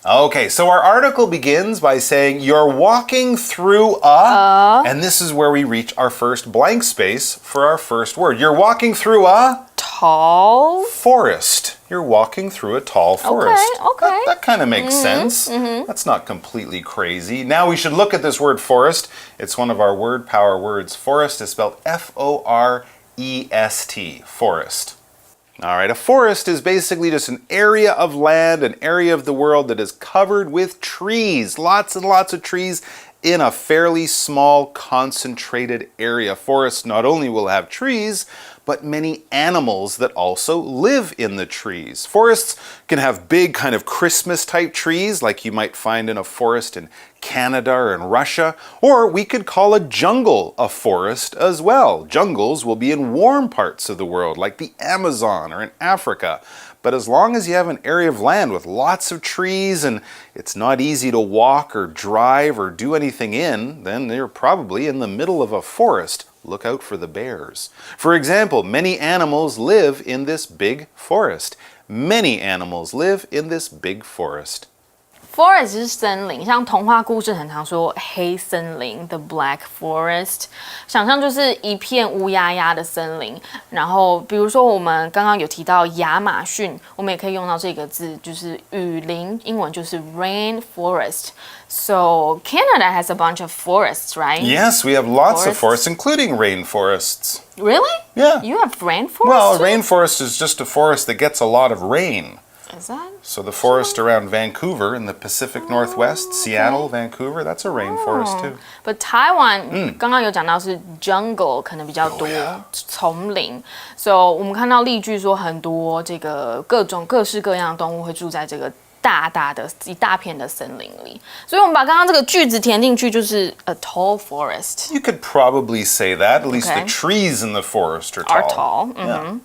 Okay, so our article begins by saying you're walking through and this is where we reach our first blank space for our first word. You're walking through a tall forest. You're walking through a tall forest. Okay. That kind of makes sense. That's not completely crazy. Now we should look at this word forest. It's one of our word power words. Forest is spelled F-O-R-E-S-T, forest. All right, a forest is basically just an area of land, an area of the world that is covered with trees, lots and lots of trees in a fairly small concentrated area. Forests not only will have trees, but many animals that also live in the trees. Forests can have big kind of Christmas type trees like you might find in a forest in Canada or in Russia, or we could call a jungle a forest as well. Jungles will be in warm parts of the world like the Amazon or in Africa. But as long as you have an area of land with lots of trees and it's not easy to walk or drive or do anything in, then you're probably in the middle of a forest. Look out for the bears. For example, many animals live in this big forest. Many animals live in this big forest. Forest 是森林，像童话故事很常说黑森林 ，the black forest， 想象就是一片乌压压的森林。然后，比如说我们刚刚有提到亚马逊，我们也可以用到这个字，就是雨林，英文就是 rainforest. So Canada has a bunch of forests, right? Yes, we have lots of forests, including rainforests. Really? Yeah. You have rainforest? Well, a rainforest is just a forest that gets a lot of rain. Is that? So the forest around Vancouver in the Pacific Northwest, Seattle, Vancouver, that's a rainforest too. But Taiwan, 刚刚有讲到是 jungle 可能比较多，丛林。So 我们看到例句说很多这个各式各样的动物会住在这个大大的一大片的森林里。所以我们把刚刚这个句子填进去，就是 a tall forest. You could probably say that. At least the trees in the forest are tall. Yeah.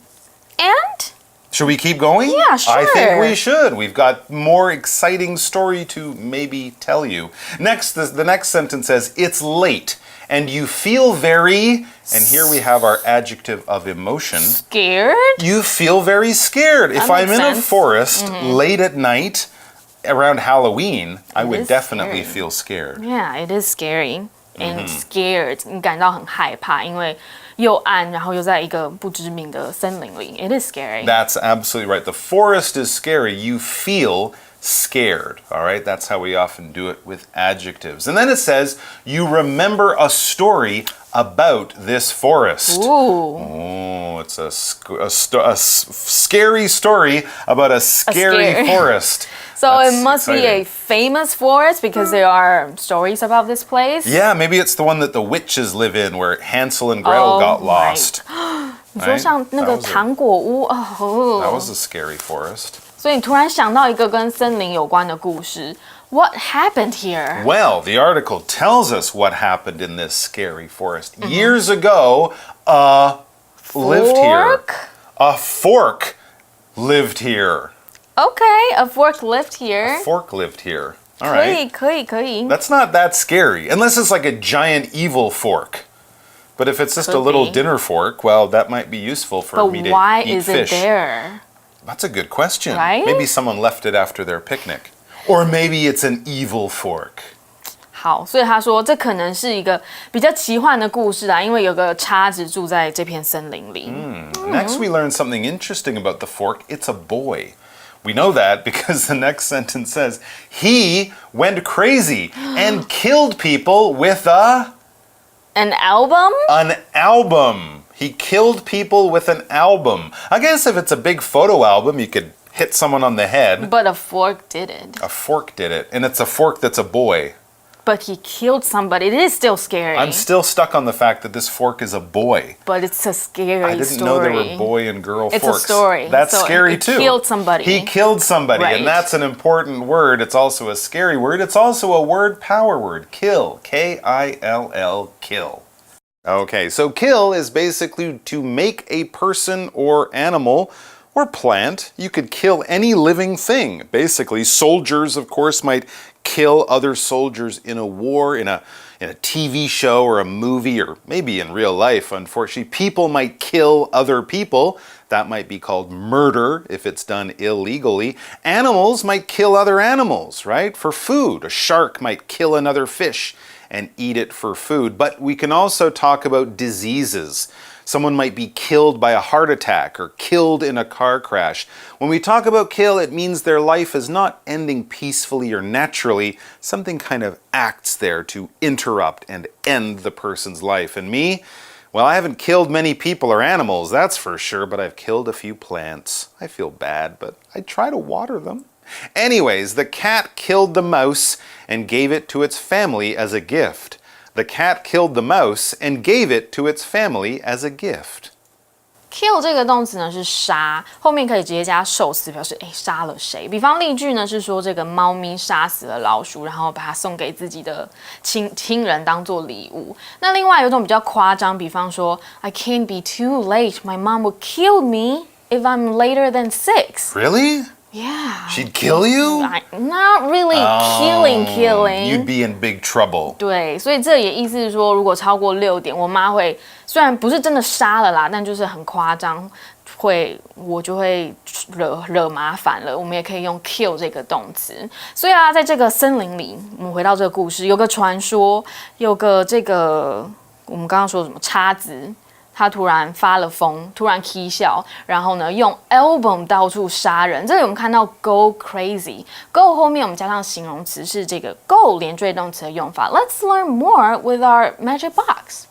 And? Should we keep going? Yeah, sure. I think we should. We've got more exciting story to maybe tell you. Next, the next sentence says, it's late and you feel very, and here we have our adjective of emotion. Scared? You feel very scared. If I'm in a forest late at night around Halloween, I would definitely feel scared. Yeah, it is scary. And scared, 你感到很害怕，因为又暗，然后又在一个不知名的森林里。It is scary. That's absolutely right. The forest is scary. You feel scared. All right, that's how we often do it with adjectives. And then it says, you remember a story about this forest. Ooh. Oh, it's a scary story about a scary forest. So it must be a famous forest because there are stories about this place? Yeah, maybe it's the one that the witches live in where Hansel and Gretel got lost. 你说像那个糖果屋 That was a scary forest. 所以你突然想到一个跟森林有关的故事。What happened here? Well, the article tells us what happened in this scary forest. Years ago, a lived here. A fork lived here. Okay, a fork lived here. A fork lived here. All right. 可以。 That's not that scary, unless it's like a giant evil fork. But if it's just a little dinner fork, well, that might be useful for me to eat fish. But why is it there? That's a good question. Right? Maybe someone left it after their picnic. Or maybe it's an evil fork. 好，所以他说这可能是一个比较奇幻的故事啊，因为有个叉子住在这片森林里。Next, we learn something interesting about the fork. It's a boy. We know that because the next sentence says, he went crazy and killed people with An album? An album. He killed people with an album. I guess if it's a big photo album, you could hit someone on the head. But a fork did it. A fork did it. And it's a fork that's a boy. But he killed somebody. It is still scary. I'm still stuck on the fact that this fork is a boy. But it's a scary story. I didn't know there were boy and girl forks. It's a story. That's so scary he too. He killed somebody. He killed somebody. Right. And that's an important word. It's also a scary word. It's also a word power word. Kill. K-I-L-L. Kill. Okay, so kill is basically to make a person or animal or plant. You could kill any living thing. Basically, soldiers, of course, might kill other soldiers in a war, in a TV show or a movie, or maybe in real life, unfortunately. People might kill other people. That might be called murder if it's done illegally. Animals might kill other animals, right? For food. A shark might kill another fish and eat it for food. But we can also talk about diseases. Someone might be killed by a heart attack or killed in a car crash. When we talk about kill, it means their life is not ending peacefully or naturally. Something kind of acts there to interrupt and end the person's life. And me, well, I haven't killed many people or animals, that's for sure, but I've killed a few plants. I feel bad, but I try to water them. Anyways, the cat killed the mouse and gave it to its family as a gift. The cat killed the mouse and gave it to its family as a gift. Kill 这个动词呢是杀，后面可以直接加受词，表示杀了谁。比方例句呢是说这个猫咪杀死了老鼠，然后把它送给自己的亲人当做礼物。那另外有一种比较夸张，比方说 I can't be too late, my mom will kill me if I'm later than 6. Really? Yeah. She'd kill you? Not really killing. You'd be in big trouble. 对，所以这也意思是说，如果超过6点，我妈会虽然不是真的杀了啦，但就是很夸张，我就会惹麻烦了。我们也可以用 kill 这个动词。所以啊，在这个森林里，我们回到这个故事，有个传说，有个我们刚刚说什么叉子。他突然发了疯，突然起笑，然后呢，用 album 到处杀人。这里我们看到 go crazy，go 后面我们加上形容词是这个 go 连缀动词的用法。Let's learn more with our magic box.